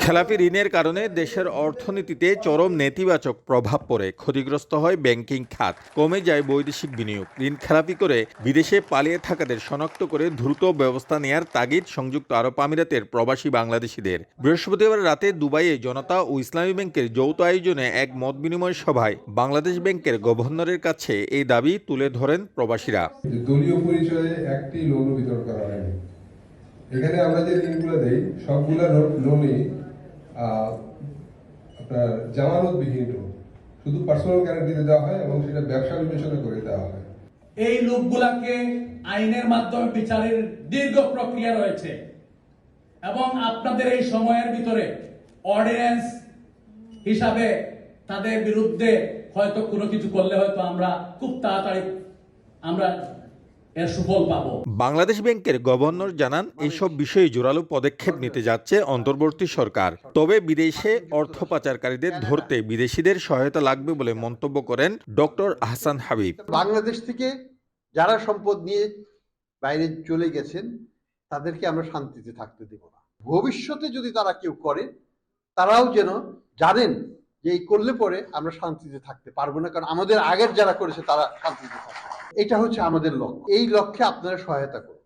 খেলাপি ঋণের কারণে দেশের অর্থনীতিতে চরম নেতিবাচক প্রভাব পড়ে, ক্ষতিগ্রস্ত হয় ব্যাংকিং খাত, কমে যায় বৈদেশিক বিনিয়োগ। ঋণ খেলাপি করে বিদেশে পালিয়ে থাকাদের শনাক্ত করে দ্রুত ব্যবস্থা নেয়ার তাগিদ সংযুক্ত আরব আমিরাতের প্রবাসী বাংলাদেশিদের। বৃহস্পতিবার রাতে দুবাইয়ে জনতা ও ইসলামী ব্যাংকের যৌথ আয়োজনে এক মত বিনিময় সভায় বাংলাদেশ ব্যাংকের গভর্নরের কাছে এই দাবি তুলে ধরেন প্রবাসীরা। দলীয় পরিচয়ে একটি লোন বিতরণ করা হয়নি। এখানে আমরা যে ঋণগুলো দেই সবগুলা লোনই আপনার জামানতবিহীন লোন, শুধু পার্সোনাল গ্যারান্টিতে দেওয়া হয় এবং সেটা ব্যবসা বিবেচনা করে দেওয়া হয়। এই লোকগুলাকে আইনের মাধ্যমে বিচারের দীর্ঘ প্রক্রিয়া রয়েছে এবং আপনাদের এই সময়ের ভিতরে অর্ডিন্যান্স হিসাবে তাদের বিরুদ্ধে হয়তো কোনো কিছু করলে হয়তো আমরা খুব তাড়াতাড়ি আমরা এর সুফল পাবো। বাংলাদেশ ব্যাংকের গভর্নর জানান, এইসব বিষয়ে জোরালো পদক্ষেপ নিতে যাচ্ছে অন্তর্বর্তী সরকার। তবে বিদেশে অর্থ পাচারকারীদের ধরতে বিদেশিদের সহায়তা লাগবে বলে মন্তব্য করেন ডক্টর আহসান হাবিব। বাংলাদেশ থেকে যারা সম্পদ নিয়ে বাইরে চলে গেছেন তাদেরকে আমরা শান্তিতে থাকতে দেব না। ভবিষ্যতে যদি তারা কেউ করে তারাও যেন জানেন যে এই করলে পরে আমরা শান্তিতে থাকতে পারবো না, কারণ আমাদের আগের যারা করেছে তারা শান্তিতে থাকবে। এটা হচ্ছে আমাদের লক্ষ্য। এই লক্ষ্যে আপনারা সহায়তা করুন।